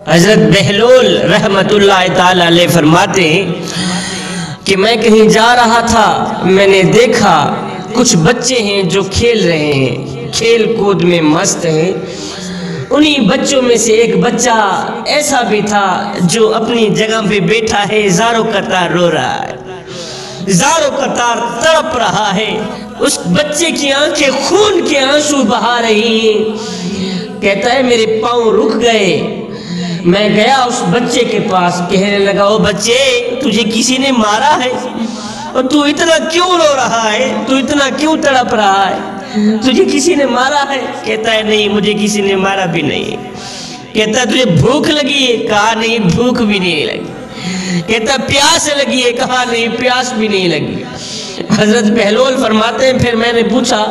حضرت بہلول رحمت اللہ تعالی علیہ فرماتے ہیں کہ میں کہیں جا رہا تھا، میں نے دیکھا کچھ بچے ہیں جو کھیل رہے ہیں، کھیل کود میں مست ہیں۔ انہی بچوں میں سے ایک بچہ ایسا بھی تھا جو اپنی جگہ پہ بیٹھا ہے، زاروں قطار رو رہا ہے، زاروں قطار تڑپ رہا ہے۔ اس بچے کی آنکھیں خون کے آنسو بہا رہی ہیں۔ کہتا ہے میرے پاؤں رک گئے، میں گیا اس بچے کے پاس، کہنے لگا او بچے تجھے کسی نے مارا ہے اور تو اتنا کیوں رو رہا ہے، تو اتنا کیوں تڑپ رہا ہے، تجھے کسی نے مارا ہے؟ کہتا ہے نہیں مجھے کسی نے مارا بھی نہیں۔ کہتا ہے تجھے بھوک لگی ہے؟ کہا نہیں بھوک بھی نہیں لگی۔ کہتا ہے پیاس لگی ہے؟ کہا نہیں پیاس بھی نہیں لگی۔ حضرت بہلول فرماتے ہیں پھر میں نے پوچھا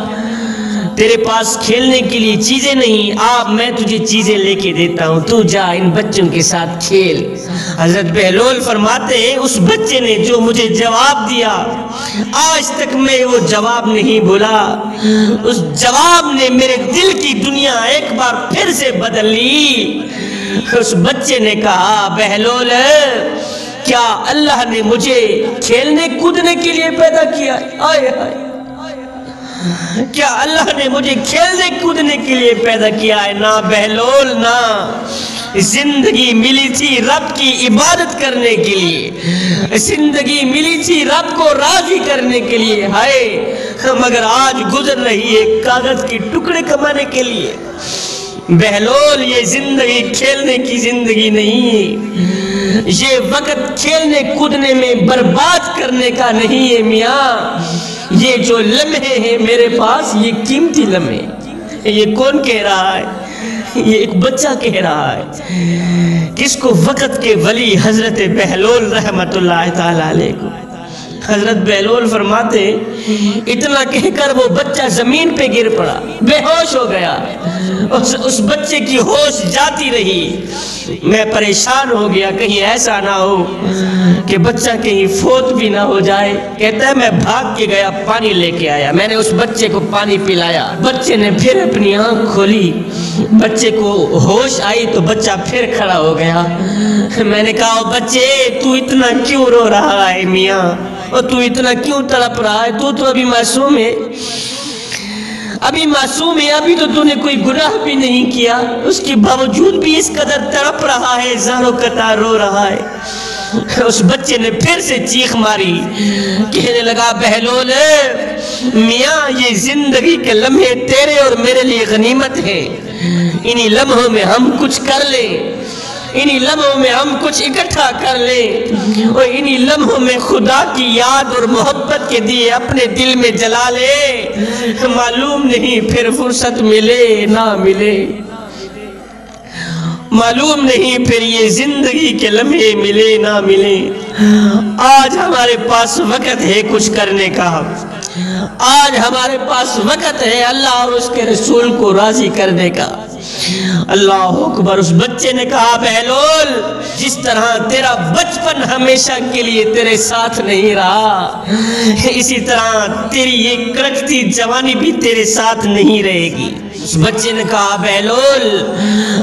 تیرے پاس کھیلنے کے لیے چیزیں نہیں، آپ میں تجھے چیزیں لے کے دیتا ہوں، تو جا ان بچوں کے ساتھ کھیل۔ حضرت بہلول فرماتے ہیں اس بچے نے جو مجھے جواب دیا آج تک میں وہ جواب نہیں بھولا، اس جواب نے میرے دل کی دنیا ایک بار پھر سے بدل لی۔ اس بچے نے کہا بہلول کیا اللہ نے مجھے کھیلنے کودنے کے لیے پیدا کیا؟ آئے آئے، کیا اللہ نے مجھے کھیلنے کودنے کے لیے پیدا کیا ہے؟ نہ بہلول، نہ زندگی ملی تھی رب کی عبادت کرنے کے لیے، زندگی ملی تھی رب کو راضی کرنے کے لیے، ہائے مگر آج گزر رہی ہے کاغذ کے ٹکڑے کمانے کے لیے۔ بہلول یہ زندگی کھیلنے کی زندگی نہیں ہے، یہ وقت کھیلنے کودنے میں برباد کرنے کا نہیں ہے میاں۔ یہ جو لمحے ہیں میرے پاس یہ قیمتی لمحے۔ یہ کون کہہ رہا ہے؟ یہ ایک بچہ کہہ رہا ہے، کس کو؟ وقت کے ولی حضرت بہلول رحمت اللہ تعالی علیہ کو۔ حضرت بہلول فرماتے اتنا کہہ کر وہ بچہ زمین پہ گر پڑا، بے ہوش ہو گیا۔ اس بچے کی ہوش جاتی رہی۔ میں پریشان ہو گیا کہیں ایسا نہ ہو کہ بچہ کہیں فوت بھی نہ ہو جائے۔ کہتا ہے میں بھاگ کے گیا، پانی لے کے آیا، میں نے اس بچے کو پانی پلایا، بچے نے پھر اپنی آنکھ کھولی، بچے کو ہوش آئی تو بچہ پھر کھڑا ہو گیا۔ میں نے کہا بچے تو اتنا کیوں رو رہا ہے میاں، اور تو اتنا کیوں تڑپ رہا ہے؟ تو ابھی معصوم ہے، ابھی معصوم ہے، ابھی تو نے کوئی گناہ بھی نہیں کیا، اس کے باوجود بھی اس قدر تڑپ رہا ہے، زاروں قطار رو رہا ہے۔ اس بچے نے پھر سے چیخ ماری، کہنے لگا بہلول میاں یہ زندگی کے لمحے تیرے اور میرے لیے غنیمت ہیں، انہی لمحوں میں ہم کچھ کر لیں، انہی لمحوں میں ہم کچھ اکٹھا کر لیں، اور انہی لمحوں میں خدا کی یاد اور محبت کے دیے اپنے دل میں جلا لے، معلوم نہیں پھر فرصت ملے نہ ملے، معلوم نہیں پھر یہ زندگی کے لمحے ملے نہ ملے۔ آج ہمارے پاس وقت ہے کچھ کرنے کا، آج ہمارے پاس وقت ہے اللہ اور اس کے رسول کو راضی کرنے کا۔ اللہ اکبر۔ اس بچے نے کہا بہلول جس طرح تیرا بچپن ہمیشہ کے لیے تیرے ساتھ نہیں رہا، اسی طرح تیری یہ کرکتی جوانی بھی تیرے ساتھ نہیں رہے گی۔ اس بچے نے کہا بہلول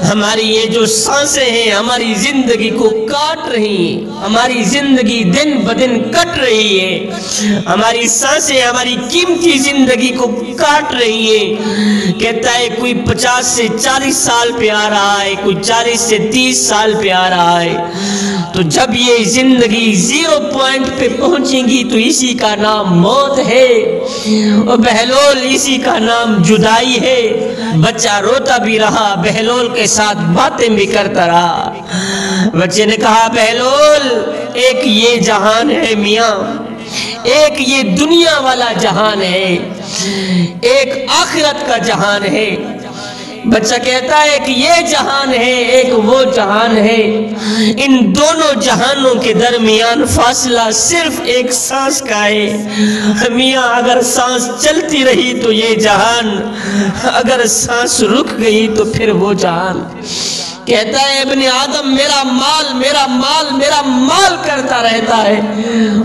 ہماری یہ جو سانسیں ہیں ہماری زندگی کو کاٹ رہی ہیں، ہماری زندگی دن بدن کٹ رہی ہے، ہماری سانسیں ہماری قیمتی زندگی کو کاٹ رہی ہیں۔ کہتا ہے کوئی 50 سے 40 سال پہ آ رہا ہے، کوئی 40 سے 30 سال پہ آ رہا ہے، تو جب یہ زندگی 0 پوائنٹ پہ پہنچیں گی تو اسی کا نام موت ہے، اور بہلول اسی کا نام جدائی ہے۔ بچہ روتا بھی رہا، بہلول کے ساتھ باتیں بھی کرتا رہا۔ بچے نے کہا بہلول ایک یہ جہان ہے میاں، ایک یہ دنیا والا جہان ہے، ایک آخرت کا جہان ہے۔ بچہ کہتا ہے کہ یہ جہان ہے ایک وہ جہان ہے، ان دونوں جہانوں کے درمیان فاصلہ صرف ایک سانس کا ہے۔ میاں اگر سانس چلتی رہی تو یہ جہان، اگر سانس رک گئی تو پھر وہ جہان۔ کہتا ہے ابن آدم میرا مال میرا مال میرا مال کرتا رہتا ہے،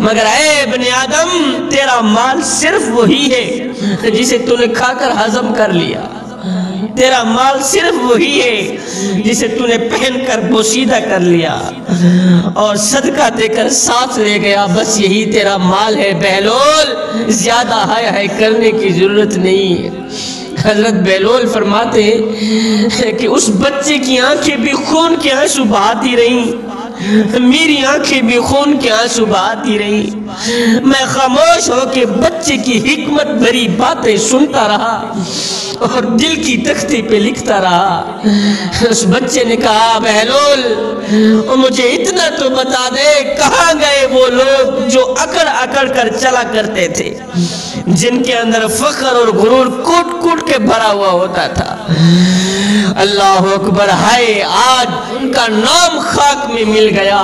مگر اے ابن آدم تیرا مال صرف وہی ہے جسے تو نے کھا کر ہضم کر لیا، تیرا مال صرف وہی ہے جسے تو نے پہن کر بوسیدہ کر لیا اور صدقہ دے کر ساتھ لے گیا، بس یہی تیرا مال ہے بہلول، زیادہ ہائے کرنے کی ضرورت نہیں ہے۔ حضرت بہلول فرماتے ہیں کہ اس بچے کی آنکھیں بھی خون کے آنسو بہاتی رہیں، میری آنکھیں بھی خون کے آنسو بہاتی رہیں، میں خاموش ہو کے بچے کی حکمت بھری باتیں سنتا رہا اور دل کی تختی پہ لکھتا رہا۔ اس بچے نے کہا بہلول مجھے اتنا تو بتا دے کہاں گئے وہ لوگ جو اکڑ اکڑ کر چلا کرتے تھے، جن کے اندر فخر اور غرور کوٹ کوٹ کے بھرا ہوا ہوتا تھا۔ اللہ اکبر، ہائے آج ان کا نام خاک میں مل گیا،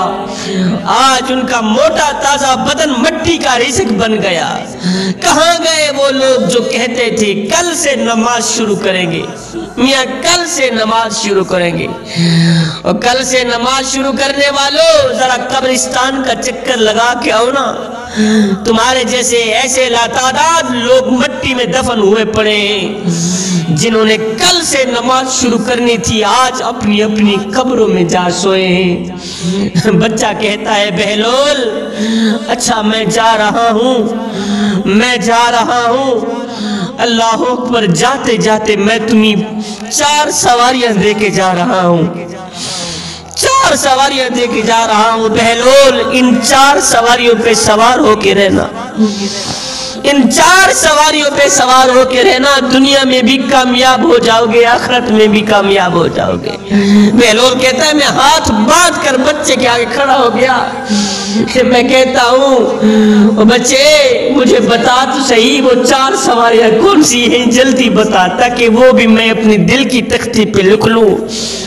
آج ان کا موٹا تازہ بدن مٹی کا رزق بن گیا۔ کہاں گئے وہ لوگ جو کہتے تھے کل سے نماز شروع کریں گے، میاں کل سے نماز شروع کریں گے؟ اور کل سے نماز شروع کرنے والوں ذرا قبرستان کا چکر لگا کے آؤ نا، تمہارے جیسے ایسے لاتعداد لوگ مٹی میں دفن ہوئے پڑے ہیں جنہوں نے کل سے نماز شروع کرنی تھی، آج اپنی اپنی قبروں میں جا سوئے ہیں۔ بچہ کہتا ہے بہلول اچھا میں جا رہا ہوں، اللہ اکبر، جاتے جاتے میں تمہیں 4 سواریاں دے کے جا رہا ہوں، 4 سواریاں دے کے جا رہا ہوں بہلول، ان 4 سواریوں پہ سوار ہو کے رہنا، ان 4 سواریوں پہ سوار ہو کے رہنا، دنیا میں بھی کامیاب ہو جاؤ گے، آخرت میں بھی کامیاب ہو جاؤ گے۔ بہلول کہتا ہے میں ہاتھ باندھ کر بچے کے آگے کھڑا ہو گیا، میں کہتا ہوں بچے مجھے بتا تو صحیح وہ 4 سواریاں کون سی ہیں، جلدی بتا تاکہ وہ بھی میں اپنی دل کی تختی پہ لکھ لوں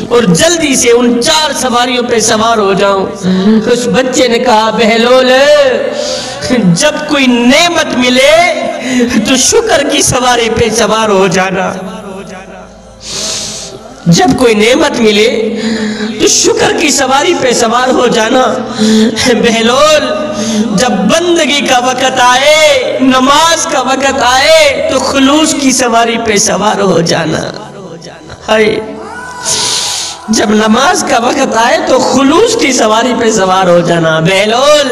اور جلدی سے ان 4 سواریوں پہ سوار ہو جاؤں۔ اس بچے نے کہا بہلول جب کوئی نعمت ملے تو شکر کی سواری پہ سوار ہو جانا، جب کوئی نعمت ملے تو شکر کی سواری پہ سوار ہو جانا۔ بہلول جب بندگی کا وقت آئے، نماز کا وقت آئے تو خلوص کی سواری پہ سوار ہو جانا۔ ہائے جب نماز کا وقت آئے تو خلوص کی سواری پہ سوار ہو جانا۔ بہلول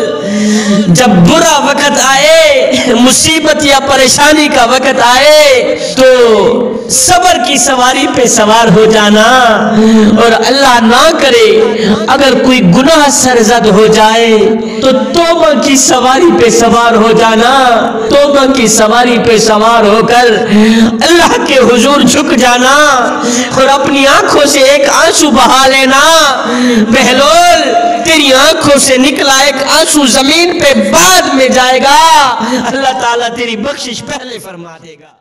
جب برا وقت آئے، مصیبت یا پریشانی کا وقت آئے تو صبر کی سواری پہ سوار ہو جانا، اور اللہ نہ کرے اگر کوئی گناہ سرزد ہو جائے تو توبہ کی سواری پہ سوار ہو جانا، توبہ کی سواری پہ سوار ہو کر اللہ کے حضور جھک جانا اور اپنی آنکھوں سے ایک آنسو بہا لینا۔ بہلول تیری آنکھوں سے نکلا ایک آنسو زمین پہ بعد میں جائے گا، اللہ تعالیٰ تیری بخشش پہلے فرما دے گا۔